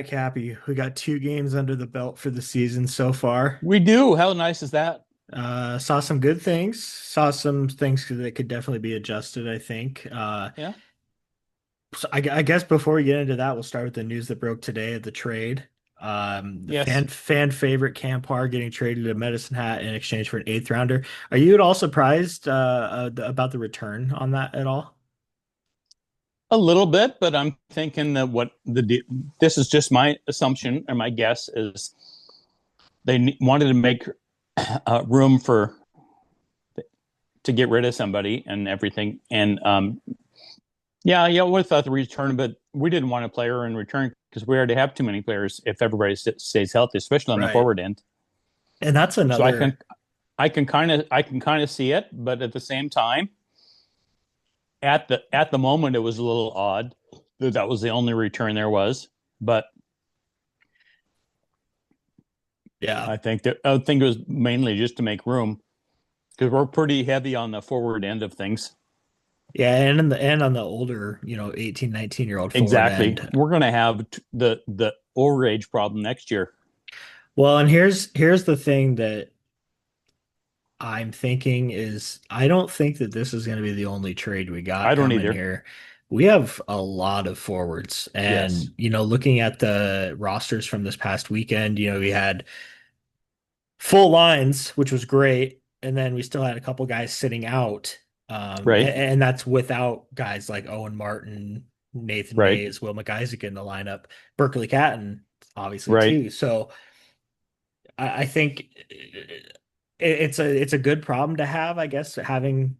right, Cappy. We got 2 games under the belt for the season so far. We do. How nice is that? Saw some good things. Saw some things that could definitely be adjusted, I think. Yeah. I guess before we get into that, we'll start with the news that broke today of the trade. The Yes. fan favorite Cam Parr getting traded to Medicine Hat in exchange for an eighth rounder. Are you at all surprised about the return on that at all? A little bit, but I'm thinking that this is just my assumption or my guess is they wanted to make room for to get rid of somebody and everything. And yeah, we thought the return, but we didn't want a player in return because we already have too many players if everybody stays healthy, especially on the Right. forward end. And that's So I another. can I can kind of see it, but at the same time, at the moment, it was a little odd that that was the only return there was. But Yeah. I think it was mainly just to make room because we're pretty heavy on the forward end of things. Yeah, and in the end on the older, 18, 19-year-old forward Exactly, end. we're going to have the overage problem next year. Well, and here's the thing that I'm thinking is I don't think that this is going to be the only trade we got I don't coming either. here. We have a lot of forwards. Yes, And, looking at the rosters from this past weekend, we had full lines, which was great. And then we still had a couple guys sitting out. right, And that's without guys like Owen Martin, Nathan right, Mays, Will McIsaac in the lineup, Berkeley Catton, obviously, right. too. So I think it's a good problem to have, I guess, having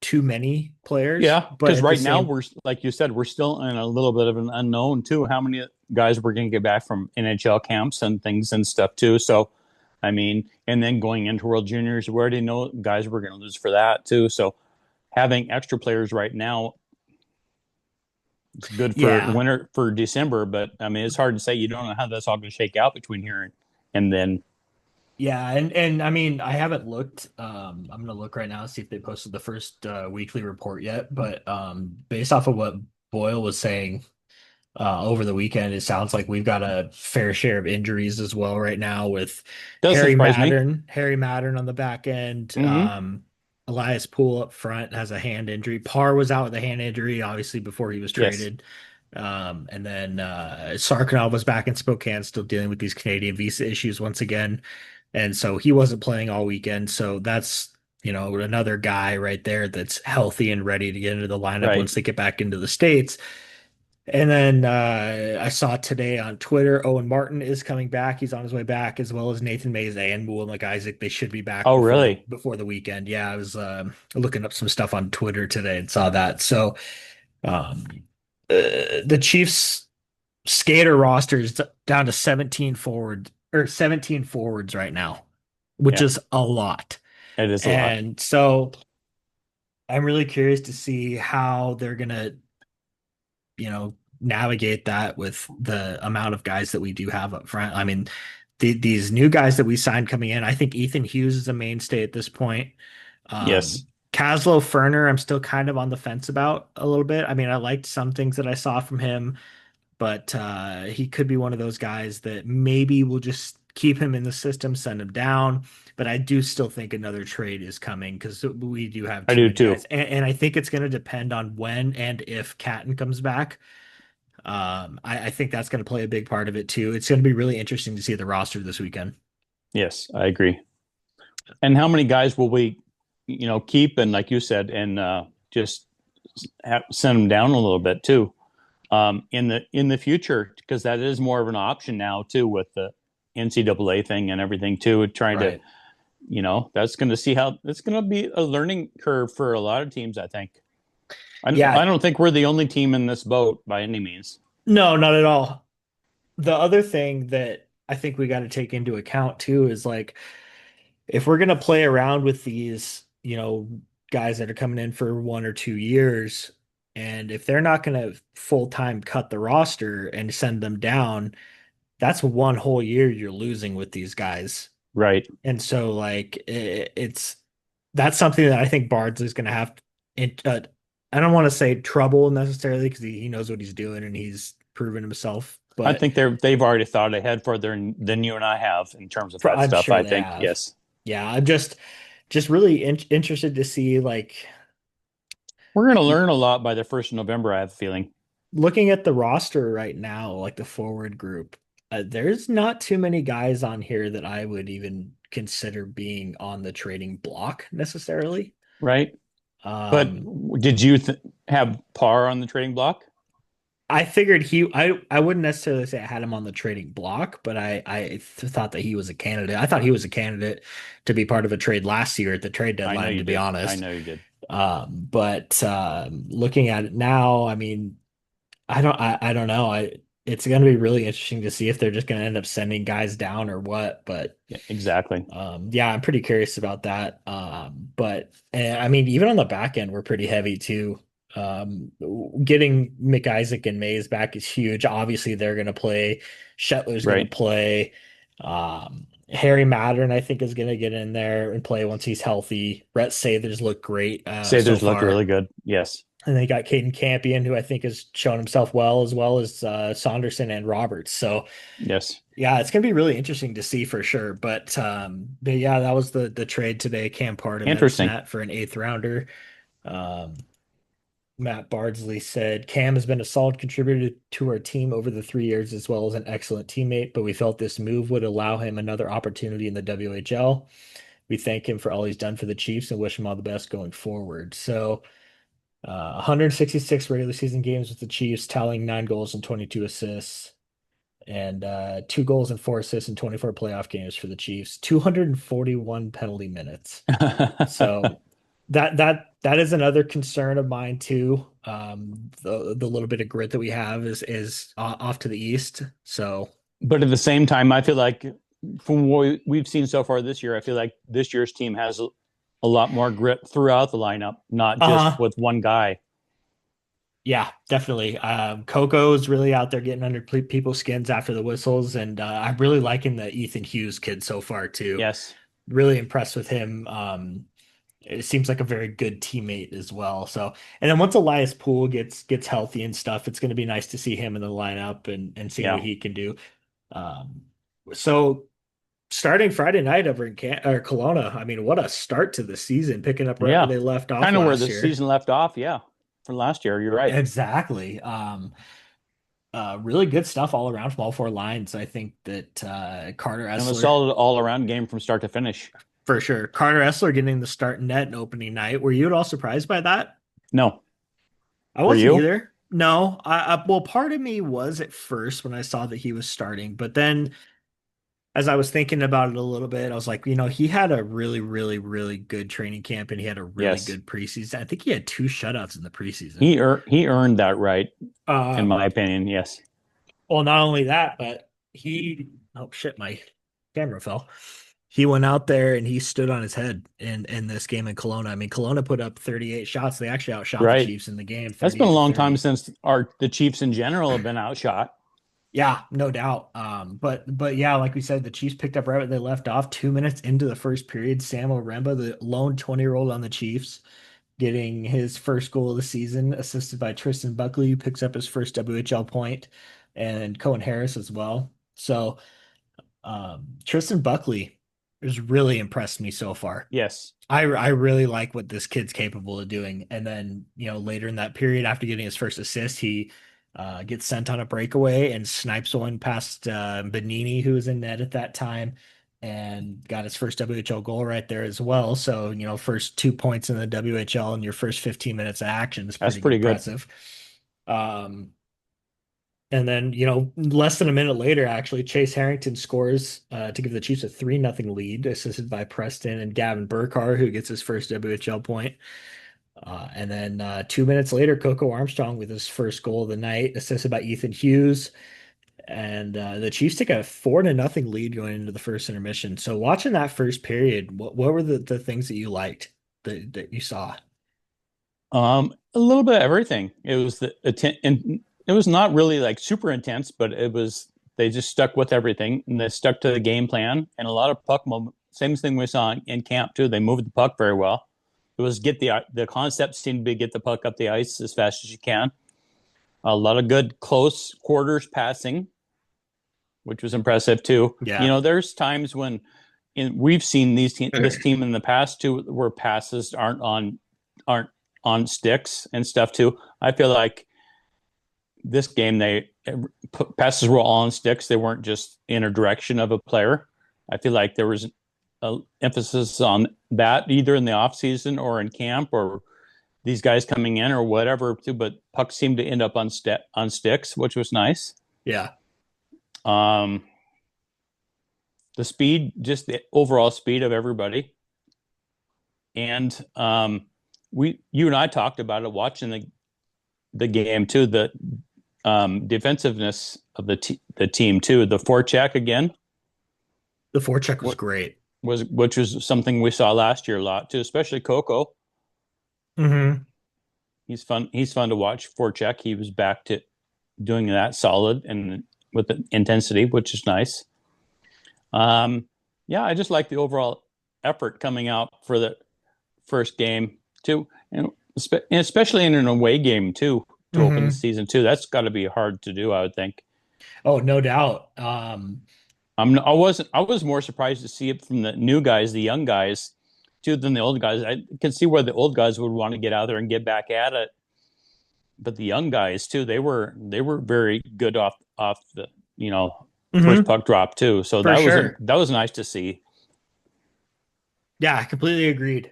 too many players, Yeah, but because at the right now same, we're like you said, we're still in a little bit of an unknown too. How many guys we're going to get back from NHL camps and things and stuff too. So, I mean, and then going into World Juniors, we already know guys we're going to lose for that too. So, having extra players right now is good for yeah, winter for December. But I mean, it's hard to say. You don't know how that's all going to shake out between here and then. yeah, and I mean, I haven't looked. I'm gonna look right now, see if they posted the first weekly report yet. But based off of what Boyle was saying over the weekend, it sounds like we've got a fair share of injuries as well right now with Doesn't surprise me. Harry Mattern on the back end. Mm-hmm. Elias Poole up front has a hand injury. Parr was out with a hand injury, obviously, before he was Yes. traded. And then Sarkinov was back in Spokane, still dealing with these Canadian visa issues once again. And so he wasn't playing all weekend. So that's, another guy right there that's healthy and ready to get into the lineup Right. once they get back into the States. And then I saw today on Twitter, Owen Martin is coming back. He's on his way back, as well as Nathan Mays and Will McIsaac. They should be back Oh, before the really? before the weekend. Yeah, I was looking up some stuff on Twitter today and saw that. So um, the Chiefs skater roster is down to 17 forwards right now, which Yeah, is a lot. it is a lot. And so I'm really curious to see how they're gonna navigate that with the amount of guys that we do have up front. I mean, these new guys that we signed coming in, I think Ethan Hughes is a mainstay at this point. Yes. Caslow Ferner, I'm still kind of on the fence about a little bit. I mean, I liked some things that I saw from him, but he could be one of those guys that maybe we'll just keep him in the system, send him down. But I do still think another trade is coming because we do have I too do many too. guys. And I think it's going to depend on when and if Catton comes back. I think that's going to play a big part of it too. It's going to be really interesting to see the roster this weekend. Yes, I agree. And how many guys will we, keep and like you said, and just send them down a little bit too, in the future because that is more of an option now too with the NCAA thing and everything too. Trying to, Right. that's going to see how it's going to be a learning curve for a lot of teams. I think. I Yeah, don't think we're the only team in this boat by any means. no, not at all. The other thing that I think we got to take into account too is like if we're going to play around with these, guys that are coming in for 1 or 2 years, and if they're not going to full time cut the roster and send them down, that's one whole year you're losing with these guys. Right. And so like it's that's something that I think Bards is going to have I don't want to say trouble necessarily because he knows what he's doing and he's proven himself I but think they've already thought ahead further than you and I have in terms of that I'm stuff. sure I they think have. yes, Yeah, I'm just really interested to see like we're going to learn a lot by the 1st of November. I have a feeling. looking at the roster right now, like the forward group, there's not too many guys on here that I would even consider being on the trading block necessarily. Right? But Um, did you have Parr on the trading block? I figured I wouldn't necessarily say I had him on the trading block, but thought that he was a candidate. I thought he was a candidate to be part of a trade last year at the trade I know deadline, you to be did. I honest. know you did. But looking at it now, I mean, I don't know. It's going to be really interesting to see if they're just going to end up sending guys down or what. But Yeah, exactly. yeah, I'm pretty curious about that. But I mean, even on the back end, we're pretty heavy too. Getting McIsaac and Mays back is huge. Obviously, they're going to play. Shetler's going to Right. play. Harry Mattern, I think, is going to get in there and play once he's healthy. Rhett Sather's looked great so Sathers looked far. really good. Yes. And they got Caden Campion, who I think has shown himself well as Saunderson and Roberts. So Yes. yeah, it's gonna be really interesting to see for sure. But yeah, that was the trade today. Cam Parr met Interesting. Snat for an eighth rounder. Um, Matt Bardsley said Cam has been a solid contributor to our team over the 3 years, as well as an excellent teammate. But we felt this move would allow him another opportunity in the WHL. We thank him for all he's done for the Chiefs and wish him all the best going forward. So, 166 regular season games with the Chiefs, tallying 9 goals and 22 assists and 2 goals and 4 assists in 24 playoff games for the Chiefs, 241 penalty minutes. So that is another concern of mine too. The little bit of grit that we have is off to the east. So But at the same time, I feel like from what we've seen so far this year, I feel like this year's team has a lot more grit throughout the lineup, not just uh with one guy. yeah, definitely. Coco's really out there getting under people's skins after the whistles, and I'm really liking the Ethan Hughes kid so far too. Yes. Really impressed with him. It seems like a very good teammate as well. So, and then once Elias Poole gets healthy and stuff, it's going to be nice to see him in the lineup and see what Yeah. he can do. Um, so starting Friday night over in Kelowna, I mean, what a start to the season, picking up right where Yeah. they left off Kind of where the last year. season left off. Yeah. From last year. You're right. Exactly. Really good stuff all around from all four lines. I think that Carter And it was a Essler, solid all around game from start to finish. for sure. Carter Essler getting the start net in opening night. Were you at all surprised by that? No. I Were wasn't you? either. No, well, part of me was at first when I saw that he was starting, but then as I was thinking about it a little bit, I was like, he had a really, really, really good training camp and he had a really Yes. good preseason. I think he had two shutouts in the preseason. He earned that right, in Um, my opinion. Yes. well, not only that, but oh shit, my camera fell. He went out there and he stood on his head in this game in Kelowna. I mean, Kelowna put up 38 shots. They actually outshot the Right. Chiefs in the game, That's been 38 a to long time 30. since the Chiefs in general have been outshot. Yeah, no doubt. But yeah, like we said, the Chiefs picked up right where they left off. 2 minutes into the first period, Sam Oremba, the lone 20-year-old on the Chiefs, getting his first goal of the season, assisted by Tristan Buckley, who picks up his first WHL point, and Cohen Harris as well. So Tristan Buckley has really impressed me so far. Yes. I really like what this kid's capable of doing. And then, later in that period, after getting his first assist, he gets sent on a breakaway and snipes one past Benini, who was in net at that time, and got his first WHL goal right there as well. So, first 2 points in the WHL in your first 15 minutes of action is That's pretty pretty good. impressive. Um, and then, less than a minute later, actually, Chase Harrington scores to give the Chiefs a 3-0 lead, assisted by Preston and Gavin Burkhardt, who gets his first WHL point. And then 2 minutes later, Coco Armstrong with his first goal of the night, assisted by Ethan Hughes. And the Chiefs take a 4-0 lead going into the first intermission. So watching that first period, what were the things that you liked that you saw? A little bit of everything. It was and it was not really like super intense, but it was they just stuck with everything and they stuck to the game plan and a lot of puck movement. Same thing we saw in camp too. They moved the puck very well. It was get the concept seemed to be get the puck up the ice as fast as you can. A lot of good close quarters passing. which was impressive too. You Yeah. know, there's times when we've seen this team in the past too, where passes aren't on sticks and stuff too. I feel like this game passes were all on sticks. They weren't just in a direction of a player. I feel like there was a emphasis on that either in the off season or in camp or these guys coming in or whatever too. But pucks seemed to end up on sticks, which was nice. Yeah. Um, the speed, just the overall speed of everybody, and you and I talked about it watching the game too. The defensiveness of the team too. The forecheck again The forecheck was what great. was which was something we saw last year a lot too, especially Coco. Hmm. He's fun to watch forecheck. He was back to doing that solid and with the intensity, which is nice. Um, yeah, I just like the overall effort coming out for the first game too, and especially in an away game too to open the Hmm. season too. That's got to be hard to do, I would think. Oh, no doubt. I was more surprised to see it from the new guys, the young guys, too, than the old guys. I can see where the old guys would want to get out there and get back at it, but the young guys too, they were very good off the first Hmm. puck drop too. So For sure. that was nice to see. Yeah, I completely agreed.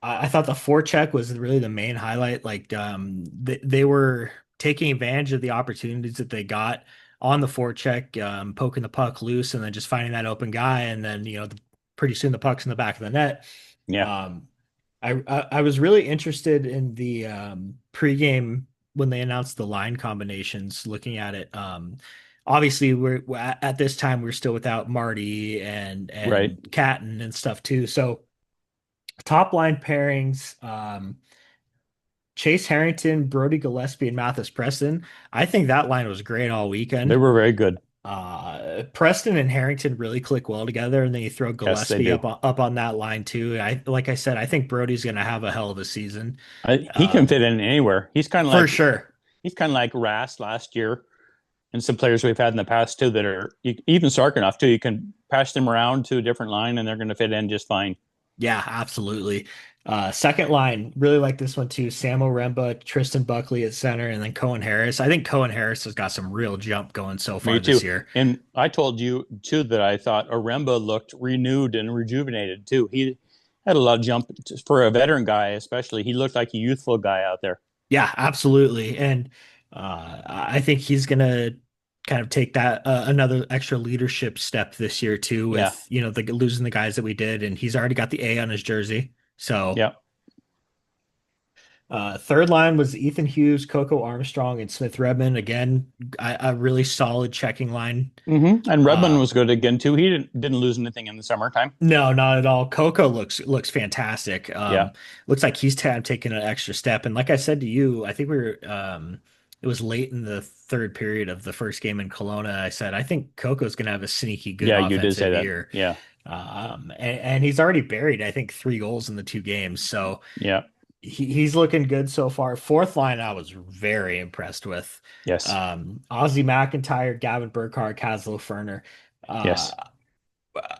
I thought the forecheck was really the main highlight. Like, they were taking advantage of the opportunities that they got on the forecheck, poking the puck loose, and then just finding that open guy, and then pretty soon the puck's in the back of the net. Yeah, Um, I was really interested in the pregame when they announced the line combinations. Looking at it, obviously we're at this time we're still without Marty right. and Catton and stuff too. So top line pairings, Chase Harrington, Brody Gillespie, and Mathis Preston. I think that line was great all They weekend. were very good. Preston and Harrington really click well together, and then you throw Yes, they Gillespie do. up on that line too. Like I said, I think Brody's going to have a hell of a season. He can Um, fit in anywhere. for sure. He's kind of like Ras last year, and some players we've had in the past too that are even Sarkanoff too. You can pass them around to a different line, and they're going to fit in just fine. Yeah, absolutely. Second line, really like this one too. Sam Oremba, Tristan Buckley at center, and then Cohen Harris. I think Cohen Harris has got some real jump going so Me far this too. year. And I told you too that I thought Oremba looked renewed and rejuvenated too. He had a lot of jump for a veteran guy, especially. He looked like a youthful guy out there. Yeah, absolutely. And I think he's gonna kind of take that another extra leadership step this year too, Yeah, with the losing the guys that we did, and he's already got the A on his jersey. So yeah. third line was Ethan Hughes, Coco Armstrong, and Smith Redmond. Again, a really solid checking line. And Redmond Um, was good again too. He didn't lose anything in the summertime. No, not at all. Coco looks fantastic. Yeah, Looks like he's taking an extra step. And like I said to you, I think it was late in the third period of the first game in Kelowna. I said I think Coco's going to have a sneaky good yeah. You did say offensive that. year. Yeah, And he's already buried, I think, 3 goals in the 2 games. So yeah. he's looking good so far. Fourth line, I was very impressed with. Yes, Ozzie McIntyre, Gavin Burkhardt, Caslo Ferner. Uh, yes.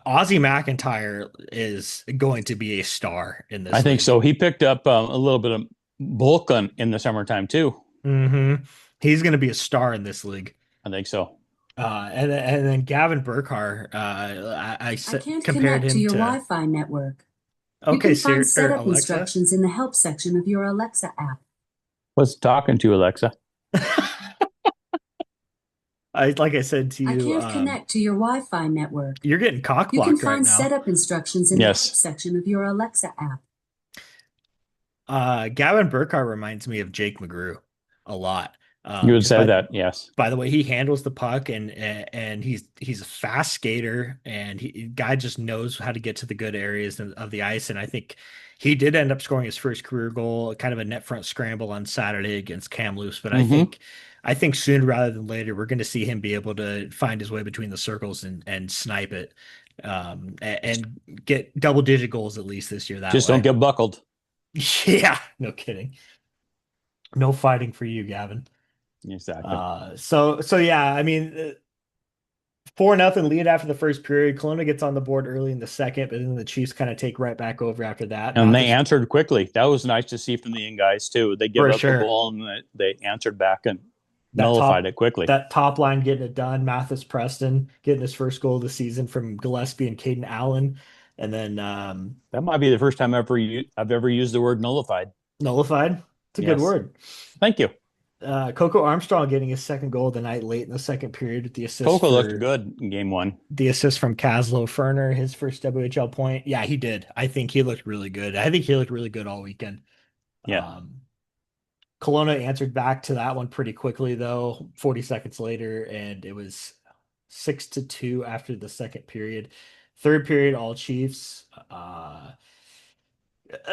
Ozzie McIntyre is going to be a star in I this think league. so. He picked up a little bit of bulk in the summertime too. Hmm. He's going to be a star in this league. I think so. And then Gavin Burkhardt, I can't compared connect to him your to Wi-Fi network. You okay, can find Siri or setup Alexa. instructions in the help section of your Alexa app. What's talking to Alexa? I like I said to I you, can't connect to your Wi-Fi network. you're getting cock You can blocked right find now. setup instructions in the help Yes, section of your Alexa app. Gavin Burkhardt reminds me of Jake McGrew a lot. you would Just say that. Yes. by the way he handles the puck, and he's a fast skater, and guy just knows how to get to the good areas of the ice. And I think he did end up scoring his first career goal, kind of a net front scramble on Saturday against Kamloops. But Mm-hmm. I think sooner rather than later we're going to see him be able to find his way between the circles and snipe it, and get double digit goals at least this year that Just don't way. get buckled. Yeah, no kidding. No fighting for you, Gavin. Exactly. So yeah, I mean, 4-0 lead after the first period. Kelowna gets on the board early in the second, but then the Chiefs kind of take right back over after that. And they Mathis, answered quickly. That was nice to see from the young guys too. They give for up the sure. ball and they answered back and That nullified top it quickly. that top line getting it done. Mathis Preston getting his first goal of the season from Gillespie and Caden Allen. And then That might be the first time I've ever used the word nullified. nullified. It's a good Yes. word. Thank you. Coco Armstrong getting his second goal of the night late in the second period with Coco looked good in game one. the assist from Caslow Ferner, his first WHL point. Yeah, he did. I think he looked really good. I think he looked really good all weekend. Yeah. Um, Kelowna answered back to that one pretty quickly, though, 40 seconds later, and it was 6-2 after the second period. Third period, all Chiefs.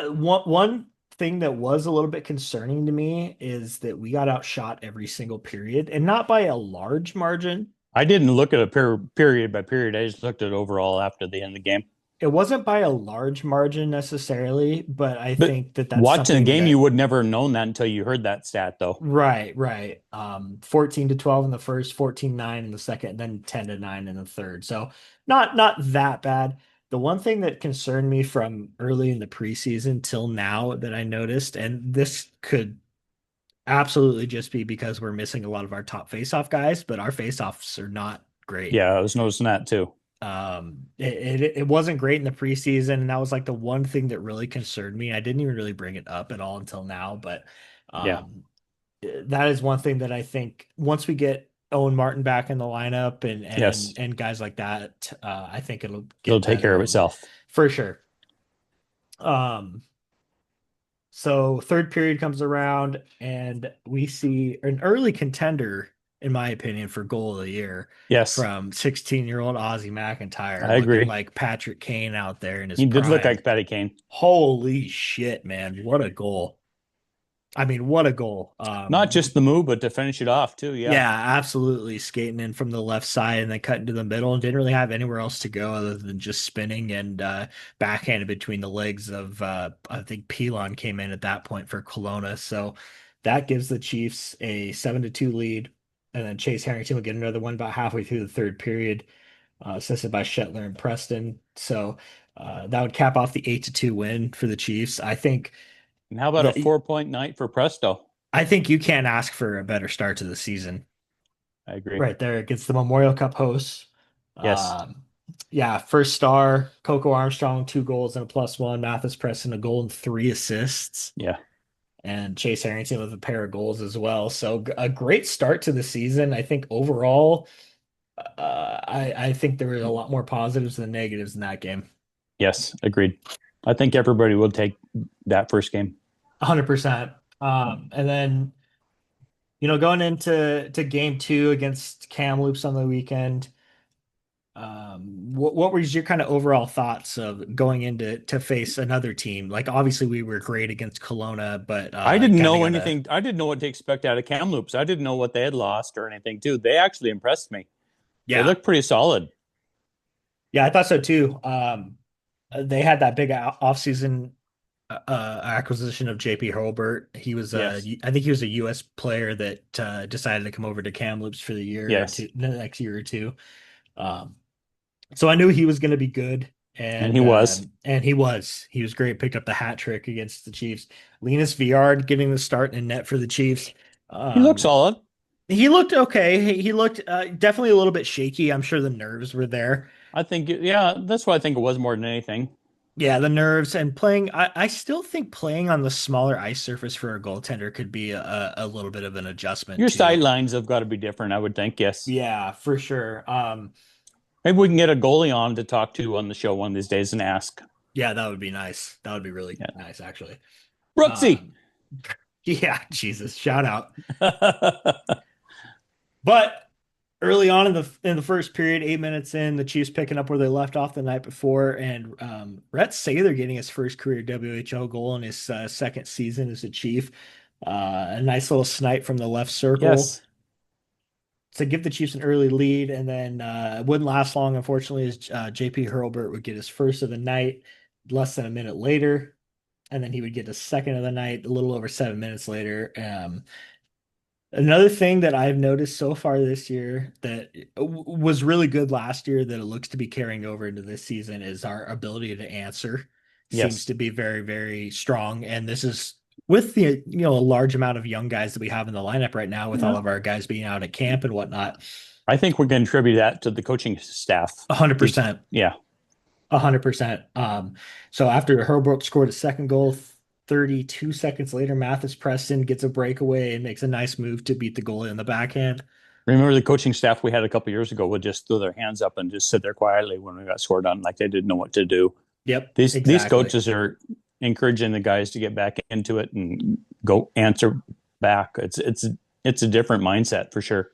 One thing that was a little bit concerning to me is that we got outshot every single period, and not by a large margin. I didn't look at a period by period. I just looked at overall after the end of the game. It wasn't by a large margin necessarily, but I But think that that's watching the something game, you that would never have known that until you heard that stat, though. right. 14-12 in the first, 14-9 in the second, then 10-9 in the third. So not that bad. The one thing that concerned me from early in the preseason till now that I noticed, and this could absolutely just be because we're missing a lot of our top faceoff guys, but our faceoffs are not great. Yeah, I was noticing that too. It wasn't great in the preseason, and that was like the one thing that really concerned me. I didn't even really bring it up at all until now, but Yeah. um, that is one thing that I think once we get Owen Martin back in the lineup and Yes. guys like that, I think it'll It'll get take care better of and itself. for sure. Um, so third period comes around and we see an early contender, in my opinion, for goal of the year Yes, from 16-year-old Ozzie McIntyre, I looking agree. like Patrick Kane out there in his He did look prime. like Patty Kane. Holy shit, man. What a goal. I mean, what a goal. Not just the move, but to finish it off too. Yeah. Yeah, absolutely. Skating in from the left side and then cutting to the middle and didn't really have anywhere else to go other than just spinning and backhanded between the legs of I think Pilon came in at that point for Kelowna. So that gives the Chiefs a 7-2 lead. And then Chase Harrington will get another one about halfway through the third period, assisted by Shetler and Preston. So that would cap off the 8-2 win for the Chiefs. And how about a that 4 point night for Presto? I think you can't ask for a better start to the season. I agree. Right there against the Memorial Cup hosts. Yes. Yeah, first star, Coco Armstrong, 2 goals and a +1. Mathis Preston, a goal and 3 assists. Yeah. And Chase Harrington with a pair of goals as well. So a great start to the season. I think overall, I think there were a lot more positives than negatives in that game. Yes. Agreed. I think everybody will take that first game. 100%. And then, going into game two against Kamloops on the weekend, what was your kind of overall thoughts of going into to face another team? Like obviously we were great against Kelowna, but I didn't kind of know gotta anything. I didn't know what to expect out of Kamloops. I didn't know what they had lost or anything too. They actually impressed me. They yeah. looked pretty solid. Yeah, I thought so too. They had that big offseason acquisition of JP Hurlbert. He was Yes. I think he was a US player that decided to come over to Kamloops for the year or Yes. two, the next year or two. Um, So I knew he was going to be good, And he was. and he was great. Picked up the hat trick against the Chiefs. Linus Viard getting the start in net for the Chiefs. He looked Um, solid. he looked okay. He looked definitely a little bit shaky. I'm sure the nerves were there. I think, yeah, that's what I think it was more than anything. Yeah, the nerves and playing. I still think playing on the smaller ice surface for a goaltender could be a little bit of an adjustment Your too. sidelines have got to be different, I would think. Yes. Yeah, for sure. Maybe we can get a goalie on to talk to on the show one of these days and ask. Yeah, that would be nice. That would be really Yeah. nice, actually. Brooksy. Um, yeah, Jesus, shout out. But early on in the first period, 8 minutes in, the Chiefs picking up where they left off the night before, and Rhett Sather getting his first career WHL goal in his second season as a Chief. A nice little snipe from the left circle Yes. to give the Chiefs an early lead, and then it wouldn't last long, unfortunately, as JP Hurlbert would get his first of the night less than a minute later, and then he would get his second of the night a little over 7 minutes later. Another thing that I've noticed so far this year that was really good last year that it looks to be carrying over into this season is our ability to answer seems Yes. to be very, very strong. And this is with the, a large amount of young guys that we have in the lineup right now, with all Yeah. of our guys being out at camp and whatnot. I think we're going to attribute that to the coaching staff. 100%. Yeah. 100%. So after Herbert scored a second goal, 32 seconds later, Mathis Preston gets a breakaway and makes a nice move to beat the goalie in the backhand. Remember the coaching staff we had a couple years ago would just throw their hands up and just sit there quietly when we got scored on, like they didn't know what to do. Yep, These exactly. coaches are encouraging the guys to get back into it and go answer back. It's a different mindset for sure.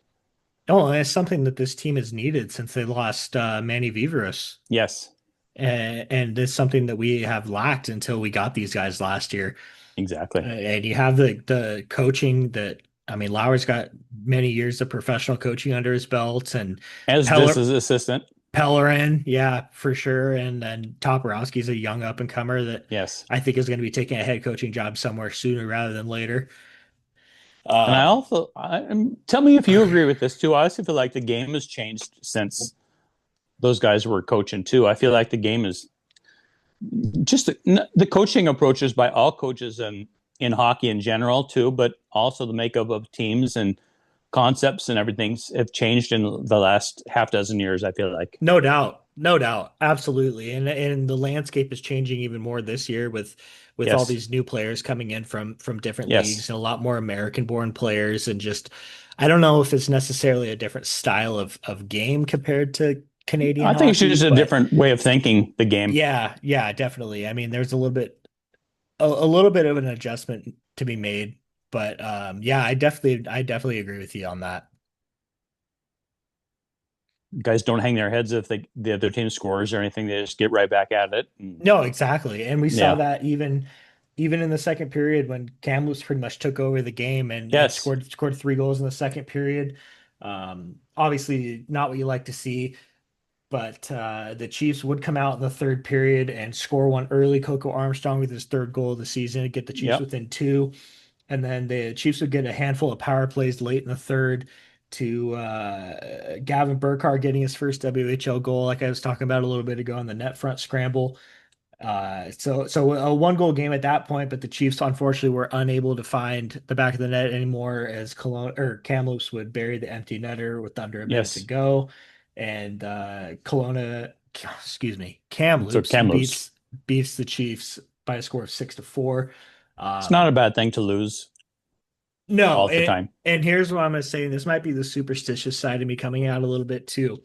Oh, and it's something that this team has needed since they lost Manny Viveros. Yes, And it's something that we have lacked until we got these guys last year. exactly. And you have the coaching that, I mean, Lauer's got many years of professional coaching under his belt, and As this Peller, is assistant. Pellerin, yeah, for sure. And then Toporowski's a young up and comer that Yes. I think is going to be taking a head coaching job somewhere sooner rather than later. And I Um, also tell me if you agree with this too. I also feel like the game has changed since those guys were coaching too. I feel like the game is just the coaching approaches by all coaches and in hockey in general too, but also the makeup of teams and concepts and everything have changed in the last half dozen years. I feel like No doubt. No doubt. Absolutely. And the landscape is changing even more this year with all yes, these new players coming in from different leagues yes. and a lot more American born players, and just I don't know if it's necessarily a different style of game compared to Canadian I think it's hockey, just a but different way of thinking the game. yeah, yeah, definitely. I mean, there's a little bit of an adjustment to be made, but yeah, I definitely agree with you on that. Guys don't hang their heads if the other team scores or anything. They just get right back at it. And, No, exactly. And we saw yeah. that even in the second period when Kamloops pretty much took over the game and Yes. scored 3 goals in the second period. Obviously not what you like to see, but the Chiefs would come out in the third period and score one early. Coco Armstrong with his third goal of the season to get the Chiefs Yep. within two. And then the Chiefs would get a handful of power plays late in the third to Gavin Burkhardt getting his first WHL goal, like I was talking about a little bit ago on the net front scramble. So a 1 goal game at that point, but the Chiefs unfortunately were unable to find the back of the net anymore as Cologne or Kamloops would bury the empty netter with under a minute to Yes. go, and excuse me, So Kamloops Kamloops. beats the Chiefs by a score of 6-4. It's not Um, a bad thing to lose no, all the time. and here's what I'm gonna say. This might be the superstitious side of me coming out a little bit too.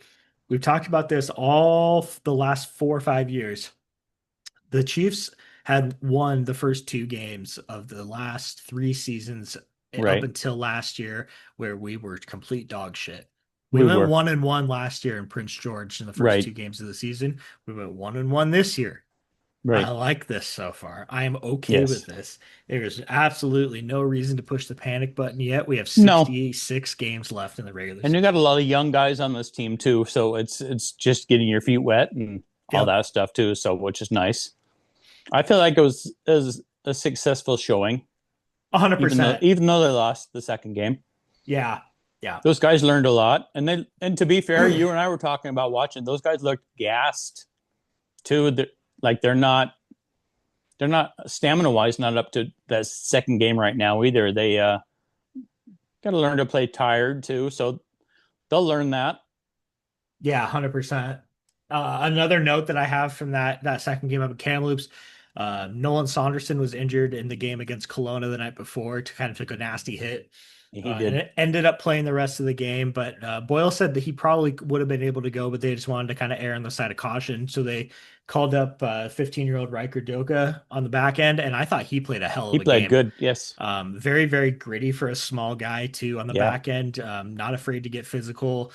We've talked about this all the last 4 or 5 years. The Chiefs had won the first 2 games of the last 3 seasons up Right. until last year, where we were complete dog shit. We We went were. 1-1 last year in Prince George in the first two Right. games of the season. We went 1-1 this year. I Right. like this so far. I am okay with Yes. this. There is absolutely no reason to push the panic button yet. We have No. 66 games left in the regular And you got season. a lot of young guys on this team too, so it's just getting your feet wet and all Yep, that stuff too. So which is nice. I feel like it was a successful showing, 100%. even though they lost the second game. Yeah, yeah. Those guys learned a lot, and to be fair, you and I were talking about watching. Those guys looked gassed too. Like they're not stamina wise not up to that second game right now either. They got to learn to play tired too, so they'll learn that. Yeah, 100%. Another note that I have from that second game up at Kamloops, Nolan Saunderson was injured in the game against Kelowna the night before to kind of took a nasty hit. He And did. it ended up playing the rest of the game, but Boyle said that he probably would have been able to go, but they just wanted to kind of err on the side of caution. So they called up 15-year-old Riker Doka on the back end, and I thought he played a hell He of a played game. good. Yes. Very, very gritty for a small guy too on the Yeah. back end. Not afraid to get physical.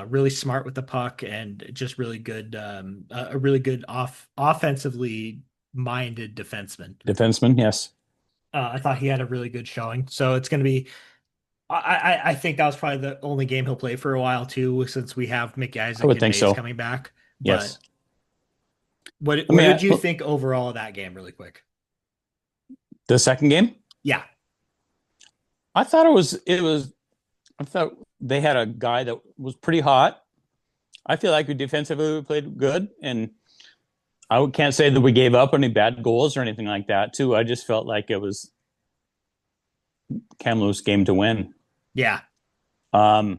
Really smart with the puck and just really good. A really good offensively minded defenseman. Defenseman. Yes. I thought he had a really good showing. So it's going to be. I think that was probably the only game he'll play for a while too, since we have Mickey I Isaac would and think Mays so. coming back. Yes. But what I what mean, did you think overall of that game, really quick? the second game, Yeah. I thought it was I thought they had a guy that was pretty hot. I feel like we defensively played good, and can't say that we gave up any bad goals or anything like that. Too, I just felt like it was Kamloops' game to win. Yeah. And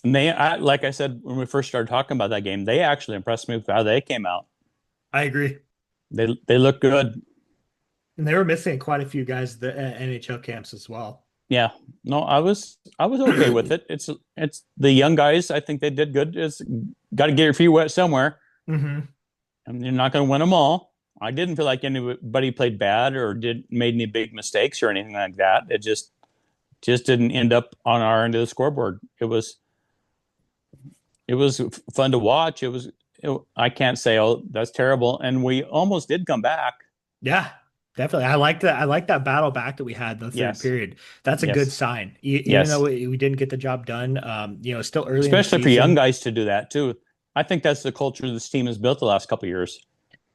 like I said when we first started talking about that game, they actually impressed me with how they came out. I agree. They look good. And they were missing quite a few guys at the NHL camps as well. Yeah, no, I was okay with it. It's the young guys. I think they did good. It's got to get your feet wet somewhere, Mm-hmm. and you're not going to win them all. I didn't feel like anybody played bad or made any big mistakes or anything like that. It just didn't end up on our end of the scoreboard. It was fun to watch. I can't say, oh, that's terrible. And we almost did come back. Yeah, definitely. I like that. I like that battle back that we had in the third Yes. period. That's a good Yes. sign. Even though Yes. we didn't get the job done, still early in the Especially for young season. guys to do that too. I think that's the culture this team has built the last couple of years.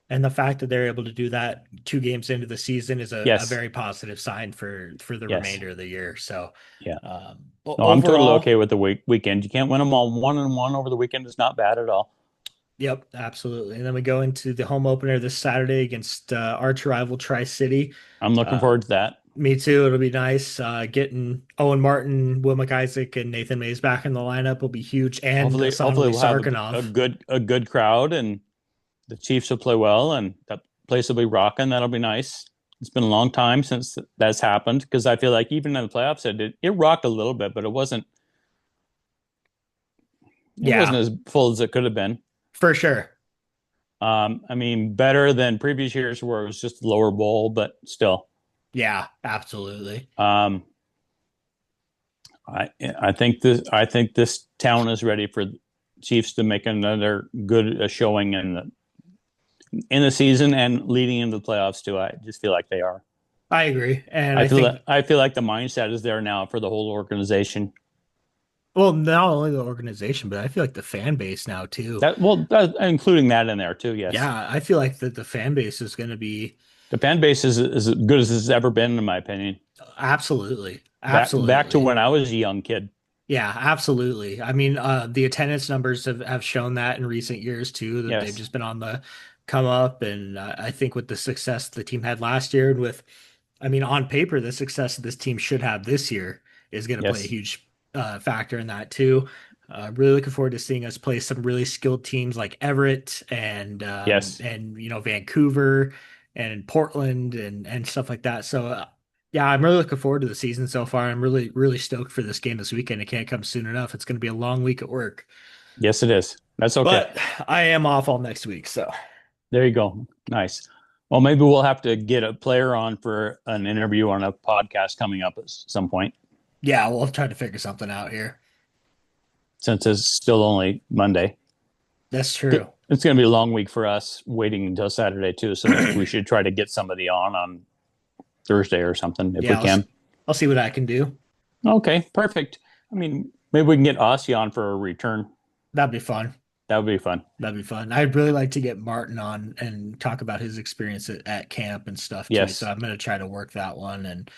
And the fact that they're able to do that 2 games into the season is a Yes. very positive sign for the Yes. remainder of the year. So, Yeah. No, overall, I'm totally okay with the weekend. You can't win them all 1-1 over the weekend. It's not bad at all. Yep, absolutely. And then we go into the home opener this Saturday against arch rival Tri-City. I'm looking forward to that. Me too. It'll be nice. Getting Owen Martin, Will McIsaac, and Nathan Mays back in the lineup will be huge. And Hopefully we'll have Sarkinov. a good crowd, and the Chiefs will play well, and that place will be rocking. That'll be nice. It's been a long time since that's happened, because I feel like even in the playoffs it rocked a little bit, but it wasn't as full as it could have been. For sure. I mean, better than previous years where it was just lower bowl, but still. Yeah, absolutely. I think this town is ready for Chiefs to make another good showing in the season and leading into the playoffs too. I just feel like they are. I agree, and I feel like the mindset is there now for the whole organization. Well, not only the organization, but I feel like the fan base now too. Including that in there too. Yes. Yeah, I feel like the fan base is going to be the fan base is as good as it's ever been, in my opinion. Absolutely. Back to when I was a young kid. Yeah, absolutely. I mean, the attendance numbers have shown that in recent years too, that they've just been on the come up. And I think with the success the team had last year, and on paper, the success that this team should have this year is going to play a huge factor in that too. Really looking forward to seeing us play some really skilled teams like Everett and Vancouver and Portland and stuff like that. So yeah, I'm really looking forward to the season so far. I'm really, really stoked for this game this weekend. It can't come soon enough. It's going to be a long week at work. Yes, it is. That's okay. But I am off all next week, so there you go. Nice. Well, maybe we'll have to get a player on for an interview on a podcast coming up at some point. Yeah, we'll try to figure something out here. Since it's still only Monday. That's true. It's going to be a long week for us, waiting until Saturday too. So we should try to get somebody on Thursday or something if we can. I'll see what I can do. Okay, perfect. I mean, maybe we can get Aussie on for a return. That'd be fun. That'd be fun. I'd really like to get Martin on and talk about his experience at camp and stuff too. Yes. So I'm going to try to work that one and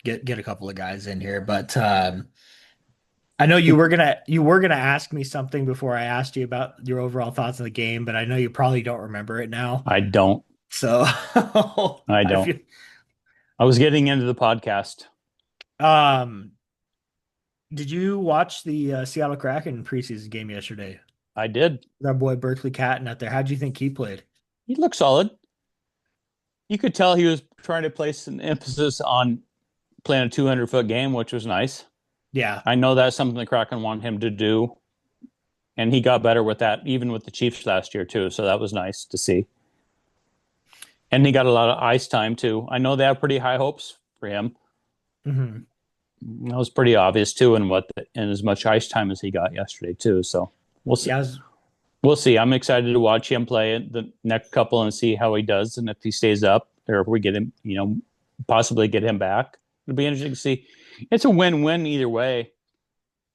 get a couple of guys in here. But I know you were gonna ask me something before I asked you about your overall thoughts on the game, but I know you probably don't remember it now. I don't. So I don't. I was getting into the podcast. Did you watch the Seattle Kraken preseason game yesterday? I did. Our boy Berkeley Catton out there. How'd you think he played? He looked solid. You could tell he was trying to place an emphasis on playing a 200-foot game, which was nice. Yeah. I know that's something the Kraken want him to do. And he got better with that, even with the Chiefs last year, too. So that was nice to see. And he got a lot of ice time, too. I know they have pretty high hopes for him. Mm-hmm. That was pretty obvious, too, in as much ice time as he got yesterday, too. So we'll see. Yeah, we'll see. I'm excited to watch him play the next couple and see how he does. And if he stays up or if we get him, possibly get him back. It'll be interesting to see. It's a win-win either way,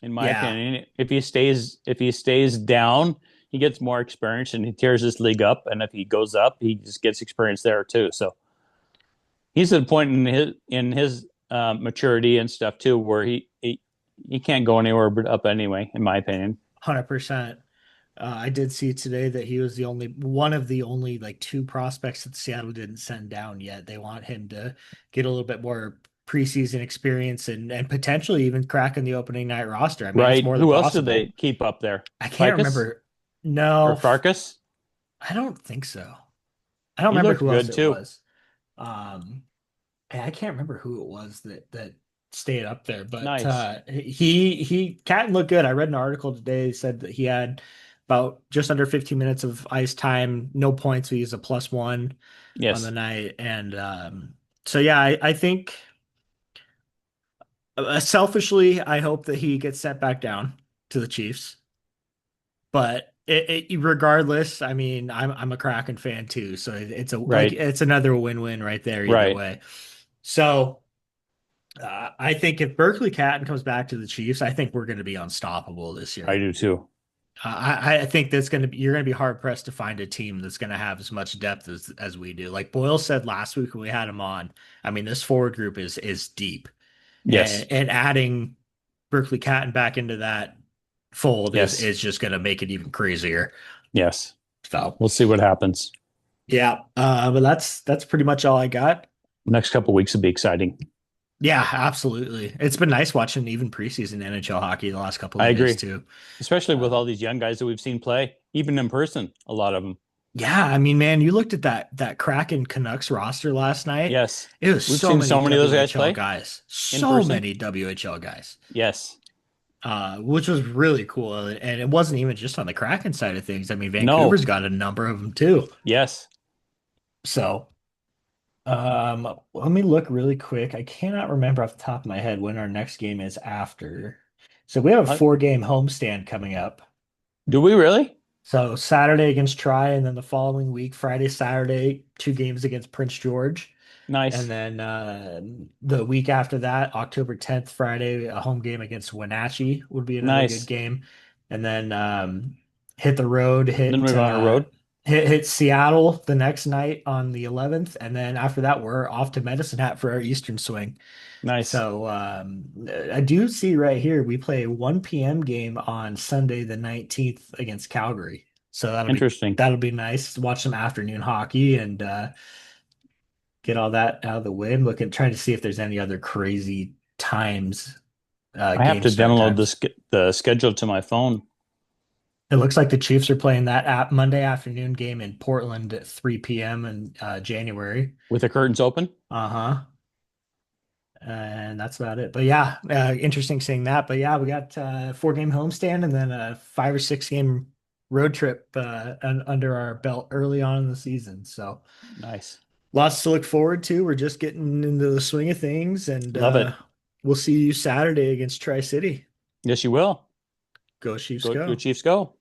in my opinion. If he stays down, he gets more experience and he tears this league up. And if he goes up, he just gets experience there too. So he's at a point in his maturity and stuff too, where he can't go anywhere but up anyway, in my opinion. 100%. I did see today that he was the only one of the only like two prospects that Seattle didn't send down yet. They want him to get a little bit more preseason experience and potentially even crack in the opening night roster. I mean, it's Right. more than Who else do they possible. keep up there? I can't Ficus remember. or No, Farkas? I don't think so. I don't He remember looked who else good it too. was. Um, I can't remember who it was that stayed up there, but Nice. he Catton looked good. I read an article today said that he had about just under 15 minutes of ice time, no points. He was a +1 on the Yes. night, and so yeah, I think selfishly, I hope that he gets sent back down to the Chiefs. But regardless, I mean, I'm a Kraken fan too, so it's a like Right. it's another win-win right there either Right. way. So. I think if Berkeley Catton comes back to the Chiefs, I think we're going to be unstoppable this I year. do too. I think that's going to be you're going to be hard pressed to find a team that's going to have as much depth as we do. Like Boyle said last week when we had him on, I mean this forward group is deep, Yes. and adding Berkeley Catton back into that fold Yes. is just going to make it even crazier. Yes. So We'll see what happens. yeah, but that's pretty much all I got. Next couple weeks will be exciting. Yeah, absolutely. It's been nice watching even preseason NHL hockey the last couple I of days agree, too. especially with Uh, all these young guys that we've seen play, even in person, a lot of them. yeah, I mean, man, you looked at that Kraken Canucks roster last night. Yes. It was We've so seen many so many of those guys WHL play guys, in so person. many WHL guys, Yes. which was really cool. And it wasn't even just on the Kraken side of things. I mean, No. Vancouver's got a number of them too. Yes. So, let me look really quick. I cannot remember off the top of my head when our next game is after. So we have a Uh, 4-game homestand coming up. do we really? So Saturday against Tri, and then the following week, Friday, Saturday, 2 games against Prince George. And Nice. then the week after that, October 10th, Friday, a home game against Wenatchee would be another good Nice. game. And then hit the road, Then we're on a road. hit Seattle the next night on the 11th. And then after that, we're off to Medicine Hat for our Eastern swing. Nice. So I do see right here we play a 1 p.m. game on Sunday the 19th against Calgary. So Interesting. that'll be nice to watch some afternoon hockey and get all that out of the way. I'm looking trying to see if there's any other crazy times, I have game to start download times. the schedule to my phone It looks like the Chiefs are playing that Monday afternoon game in Portland at 3 p.m. in January. with the curtains open. Uh-huh. And that's about it. But yeah, interesting seeing that. But yeah, we got 4-game homestand and then a 5 or 6 game road trip under our belt early on in the season. So Nice. lots to look forward to. We're just getting into the swing of things, and Love it. we'll see you Saturday against Tri-City. Yes, you will. Go Chiefs, Go go. Chiefs, go.